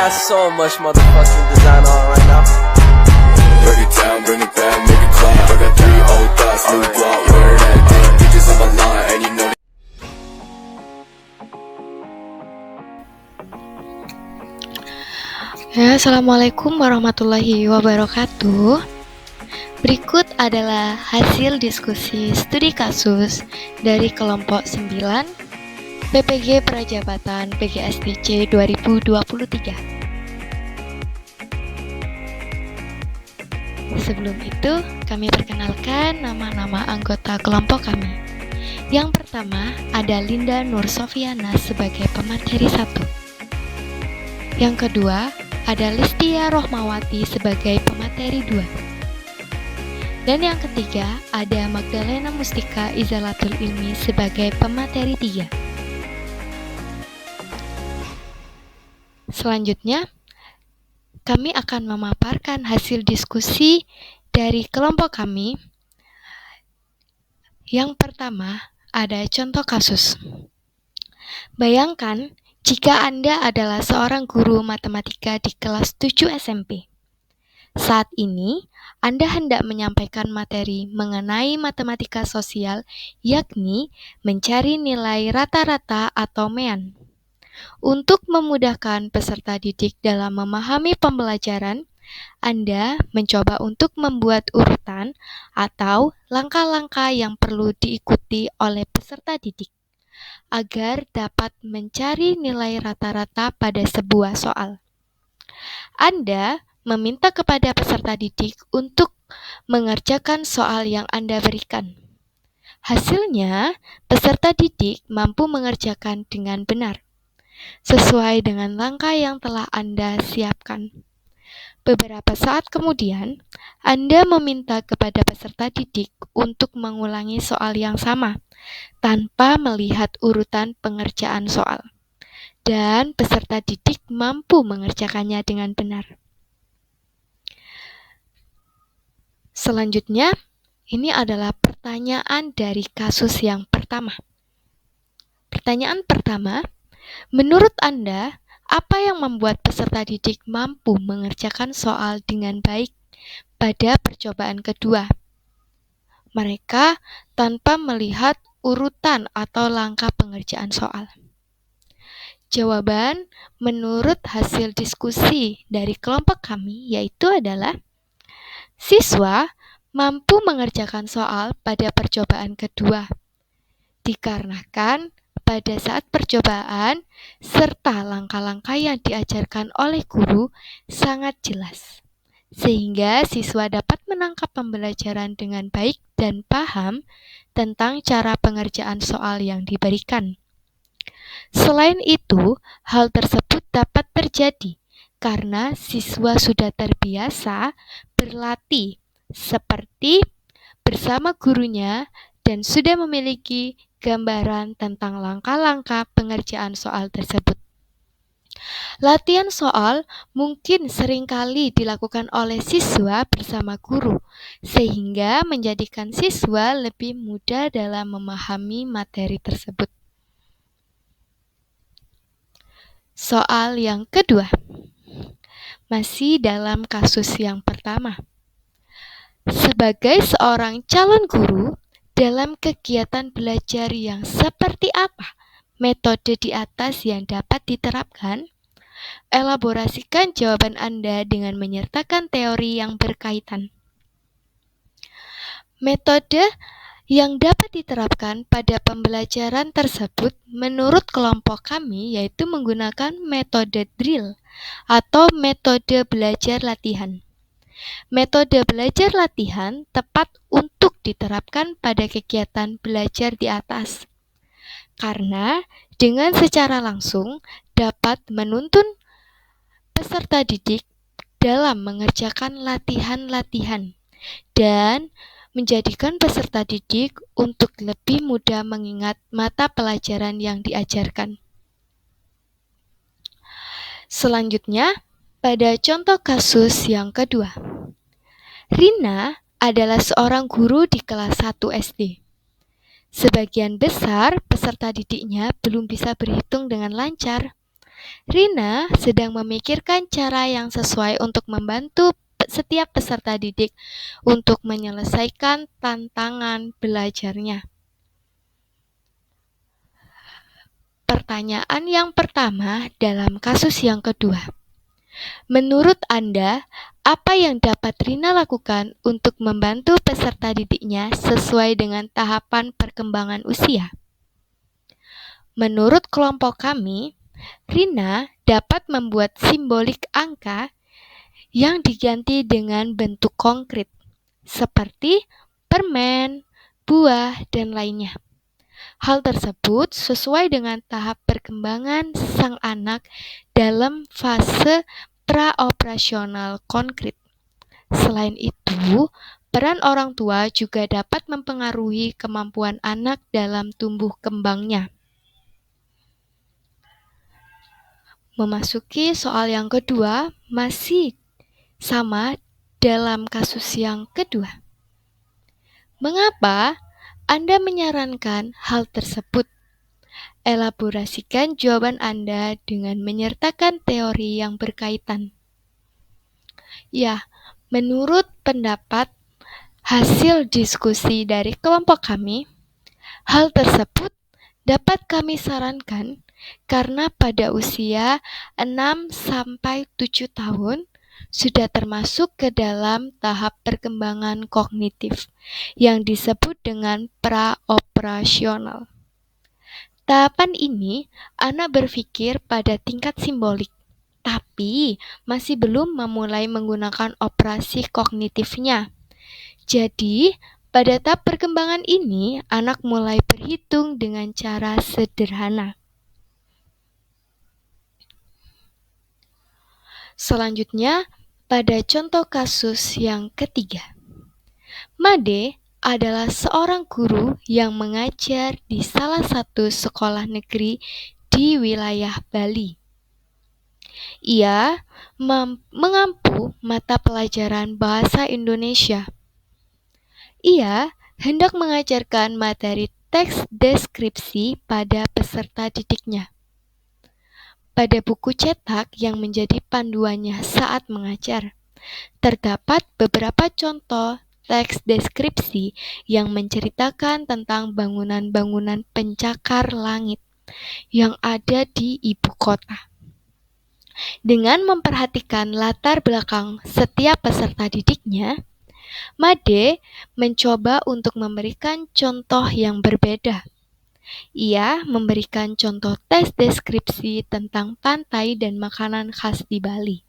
got so much motherfucking design on right now. Break it down, bring it back, make it clap. I got 3 old thoughts, new guap, wear that thing. Bitches on my line, and you know that. Ya, Assalamualaikum warahmatullahi wabarakatuh. Berikut adalah hasil diskusi studi kasus dari kelompok 9 PPG Prajabatan PGSDC 2023. Sebelum itu, kami perkenalkan nama-nama anggota kelompok kami. Yang pertama ada Linda Nur Sofiana sebagai pemateri 1. Yang kedua ada Listia Rohmawati sebagai pemateri 2. Dan yang ketiga ada Magdalena Mustika Izalatul Ilmi sebagai pemateri 3. Selanjutnya, kami akan memaparkan hasil diskusi dari kelompok kami. Yang pertama ada contoh kasus. Bayangkan jika Anda adalah seorang guru matematika di kelas 7 SMP. Saat ini, Anda hendak menyampaikan materi mengenai matematika sosial, yakni mencari nilai rata-rata atau MEAN. Untuk memudahkan peserta didik dalam memahami pembelajaran, Anda mencoba untuk membuat urutan atau langkah-langkah yang perlu diikuti oleh peserta didik agar dapat mencari nilai rata-rata pada sebuah soal. Anda meminta kepada peserta didik untuk mengerjakan soal yang Anda berikan. Hasilnya, peserta didik mampu mengerjakan dengan benar, sesuai dengan langkah yang telah Anda siapkan. Beberapa saat kemudian, Anda meminta kepada peserta didik untuk mengulangi soal yang sama, tanpa melihat urutan pengerjaan soal. Dan peserta didik mampu mengerjakannya dengan benar. Selanjutnya, ini adalah pertanyaan dari kasus yang pertama. Pertanyaan pertama, menurut Anda, apa yang membuat peserta didik mampu mengerjakan soal dengan baik pada percobaan kedua? Mereka tanpa melihat urutan atau langkah pengerjaan soal. Jawaban menurut hasil diskusi dari kelompok kami yaitu adalah siswa mampu mengerjakan soal pada percobaan kedua, dikarenakan pada saat percobaan serta langkah-langkah yang diajarkan oleh guru sangat jelas, sehingga siswa dapat menangkap pembelajaran dengan baik dan paham tentang cara pengerjaan soal yang diberikan. Selain itu, hal tersebut dapat terjadi karena siswa sudah terbiasa berlatih seperti bersama gurunya dan sudah memiliki gambaran tentang langkah-langkah pengerjaan soal tersebut. Latihan soal mungkin seringkali dilakukan oleh siswa bersama guru, sehingga menjadikan siswa lebih mudah dalam memahami materi tersebut. Soal yang kedua, masih dalam kasus yang pertama. Sebagai seorang calon guru, dalam kegiatan belajar yang seperti apa metode di atas yang dapat diterapkan? Elaborasikan jawaban Anda dengan menyertakan teori yang berkaitan. Metode yang dapat diterapkan pada pembelajaran tersebut menurut kelompok kami yaitu menggunakan metode drill atau metode belajar latihan. Metode belajar latihan tepat untuk diterapkan pada kegiatan belajar di atas, karena dengan secara langsung dapat menuntun peserta didik dalam mengerjakan latihan-latihan dan menjadikan peserta didik untuk lebih mudah mengingat mata pelajaran yang diajarkan. Selanjutnya, pada contoh kasus yang kedua, Rina adalah seorang guru di kelas 1 SD. Sebagian besar peserta didiknya belum bisa berhitung dengan lancar. Rina sedang memikirkan cara yang sesuai untuk membantu setiap peserta didik untuk menyelesaikan tantangan belajarnya. Pertanyaan yang pertama dalam kasus yang kedua. Menurut Anda, apa yang dapat Rina lakukan untuk membantu peserta didiknya sesuai dengan tahapan perkembangan usia? Menurut kelompok kami, Rina dapat membuat simbolik angka yang diganti dengan bentuk konkret, seperti permen, buah, dan lainnya. Hal tersebut sesuai dengan tahap perkembangan sang anak dalam fase praoperasional konkret. Selain itu, peran orang tua juga dapat mempengaruhi kemampuan anak dalam tumbuh kembangnya. Memasuki soal yang kedua, masih sama dalam kasus yang kedua. Mengapa Anda menyarankan hal tersebut? Elaborasikan jawaban Anda dengan menyertakan teori yang berkaitan. Ya, menurut pendapat hasil diskusi dari kelompok kami, hal tersebut dapat kami sarankan karena pada usia 6-7 tahun sudah termasuk ke dalam tahap perkembangan kognitif yang disebut dengan praoperasional. Tahapan ini, anak berpikir pada tingkat simbolik, tapi masih belum memulai menggunakan operasi kognitifnya. Jadi, pada tahap perkembangan ini, anak mulai berhitung dengan cara sederhana. Selanjutnya, pada contoh kasus yang ketiga. Made adalah seorang guru yang mengajar di salah satu sekolah negeri di wilayah Bali. Ia mengampu mata pelajaran bahasa Indonesia. Ia hendak mengajarkan materi teks deskripsi pada peserta didiknya. Pada buku cetak yang menjadi panduannya saat mengajar, terdapat beberapa contoh teks deskripsi yang menceritakan tentang bangunan-bangunan pencakar langit yang ada di ibu kota. Dengan memperhatikan latar belakang setiap peserta didiknya, Made mencoba untuk memberikan contoh yang berbeda. Ia memberikan contoh teks deskripsi tentang pantai dan makanan khas di Bali.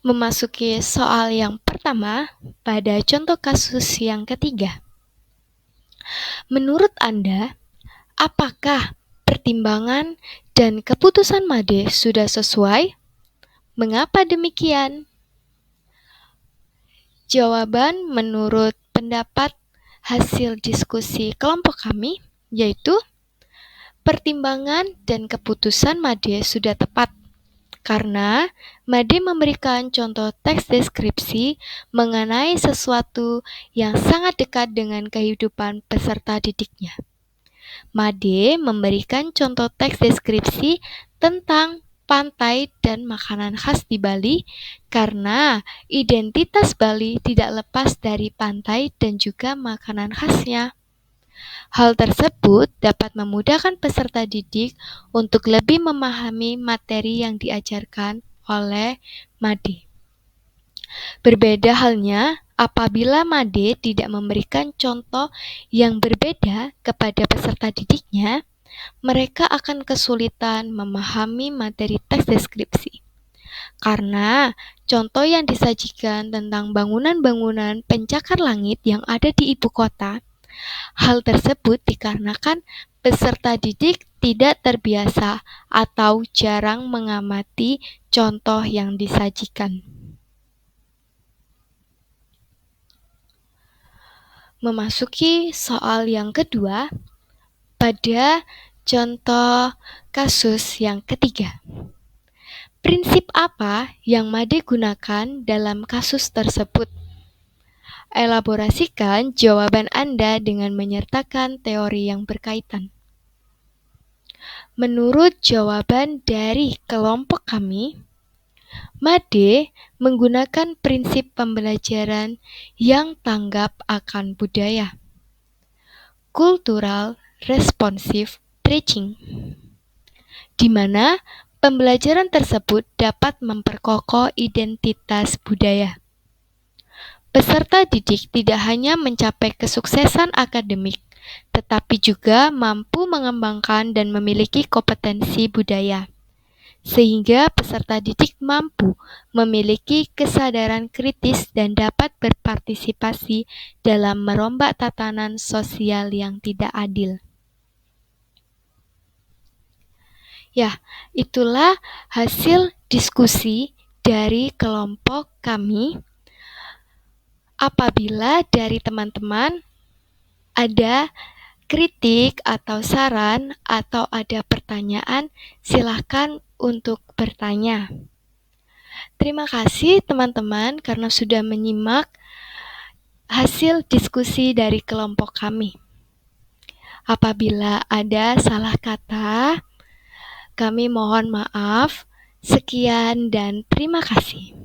Memasuki soal yang pertama pada contoh kasus yang ketiga. Menurut Anda, apakah pertimbangan dan keputusan Made sudah sesuai? Mengapa demikian? Jawaban menurut pendapat hasil diskusi kelompok kami yaitu pertimbangan dan keputusan Made sudah tepat. Karena Made memberikan contoh teks deskripsi mengenai sesuatu yang sangat dekat dengan kehidupan peserta didiknya. Made memberikan contoh teks deskripsi tentang pantai dan makanan khas di Bali karena identitas Bali tidak lepas dari pantai dan juga makanan khasnya. Hal tersebut dapat memudahkan peserta didik untuk lebih memahami materi yang diajarkan oleh Made. Berbeda halnya apabila Made tidak memberikan contoh yang berbeda kepada peserta didiknya, mereka akan kesulitan memahami materi teks deskripsi. Karena contoh yang disajikan tentang bangunan-bangunan pencakar langit yang ada di ibu kota, hal tersebut dikarenakan peserta didik tidak terbiasa atau jarang mengamati contoh yang disajikan. Memasuki soal yang kedua pada contoh kasus yang ketiga. Prinsip apa yang Made gunakan dalam kasus tersebut? Elaborasikan jawaban Anda dengan menyertakan teori yang berkaitan. Menurut jawaban dari kelompok kami, Made menggunakan prinsip pembelajaran yang tanggap akan budaya. Cultural Responsive Teaching, di mana pembelajaran tersebut dapat memperkokoh identitas budaya. Peserta didik tidak hanya mencapai kesuksesan akademik, tetapi juga mampu mengembangkan dan memiliki kompetensi budaya, sehingga peserta didik mampu memiliki kesadaran kritis dan dapat berpartisipasi dalam merombak tatanan sosial yang tidak adil. Ya, itulah hasil diskusi dari kelompok kami. Apabila dari teman-teman ada kritik atau saran atau ada pertanyaan, silakan untuk bertanya. Terima kasih teman-teman karena sudah menyimak hasil diskusi dari kelompok kami. Apabila ada salah kata, kami mohon maaf. Sekian dan terima kasih.